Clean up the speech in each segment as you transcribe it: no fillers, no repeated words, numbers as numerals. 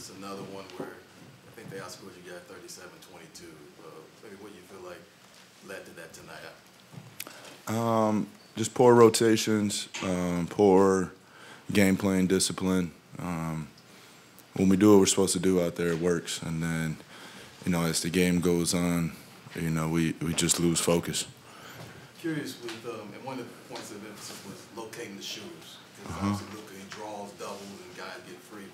It's another one where I think they outscored you guys 37-22. Maybe what you feel like led to that tonight? Just poor rotations, poor game plan discipline. When we do what we're supposed to do out there, it works. And then, as the game goes on, we just lose focus. Curious with, and one of the points of emphasis was locating the shooters. Because obviously Luka, he draws doubles and guys get free.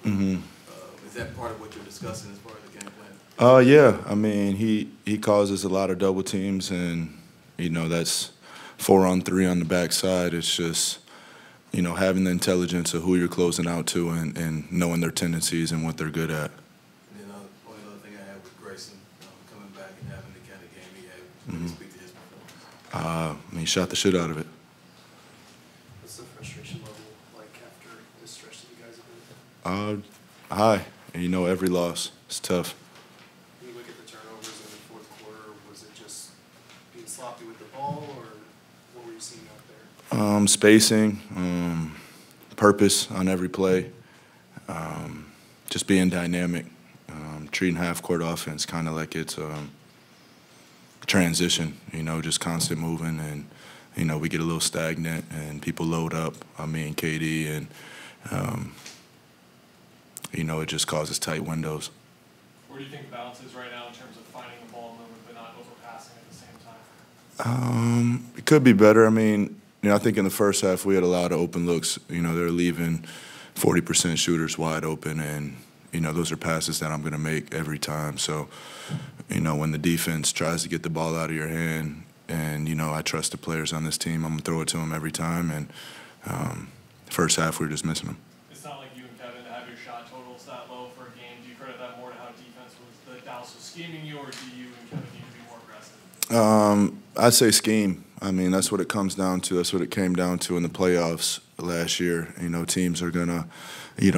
Is that part of what you're discussing as far as the game plan? Yeah. I mean, he causes a lot of double teams, and, that's 4-on-3 on the backside. It's just, having the intelligence of who you're closing out to and knowing their tendencies and what they're good at. And then only other thing I had with Grayson coming back and having the kind of game he had. Can you speak to his performance? He shot the shit out of it. What's the frustration level like after this stretch that you guys have been? High. And every loss is tough. When you look at the turnovers in the fourth quarter, was it just being sloppy with the ball, or what were you seeing out there? Spacing, purpose on every play, just being dynamic, treating half-court offense kind of like it's transition, just constant moving, and, we get a little stagnant and people load up on me and KD, and, it just causes tight windows. Where do you think the balance is right now in terms of finding the ball movement but not overpassing at the same time? It could be better. I mean, I think in the first half we had a lot of open looks. They're leaving 40% shooters wide open, and, those are passes that I'm going to make every time. So, when the defense tries to get the ball out of your hand, and, I trust the players on this team, I'm going to throw it to them every time. And first half we were just missing them. It's not like you and Kevin to have your shot totals that low for a game. Do you credit that more to how defense was, that Dallas was scheming you, or do you and Kevin need to be more aggressive? I'd say scheme. I mean, that's what it comes down to. That's what it came down to in the playoffs last year. Teams are going to,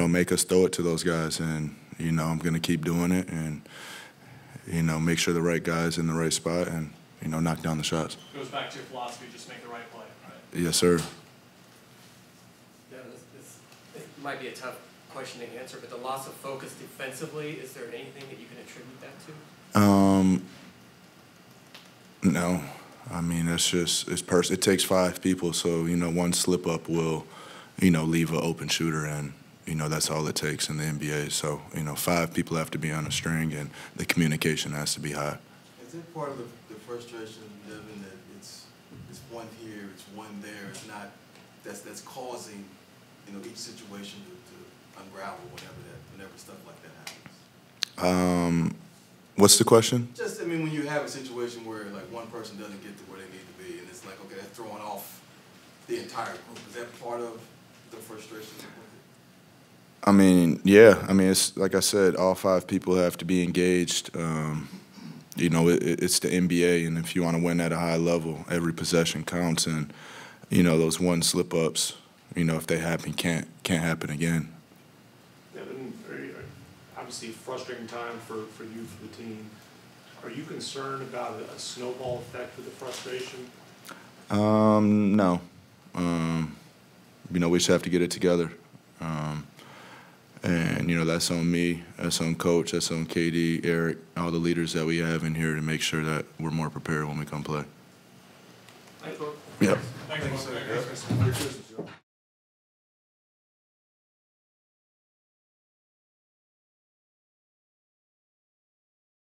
make us throw it to those guys. And, I'm going to keep doing it and, make sure the right guy's in the right spot and, knock down the shots. It goes back to your philosophy, just make the right play, right? Yes, sir. Yeah, this might be a tough question to answer, but the loss of focus defensively, is there anything that you can attribute that to? No. I mean, it takes 5 people, so, one slip-up will, leave an open shooter, and, that's all it takes in the NBA. So, 5 people have to be on a string, and the communication has to be high. Is it part of the frustration, Devin, that it's one here, it's one there, it's not, that's causing, each situation to unravel whenever stuff like that happens? What's the question? Just, when you have a situation where, like, one person doesn't get to where they need to be, and it's like, okay, that's throwing off the entire group. Is that part of the frustration? Yeah. It's like I said, all 5 people have to be engaged. It's the NBA, and if you want to win at a high level, every possession counts, and, those one slip-ups, if they happen, can't happen again. Devin, obviously frustrating time for you, for the team. Are you concerned about a snowball effect with the frustration? No. We just have to get it together. And, that's on me, that's on Coach, that's on KD, Eric, all the leaders that we have in here to make sure that we're more prepared when we come play. Thanks, Brooke. Yep. Thanks, Thanks, sir.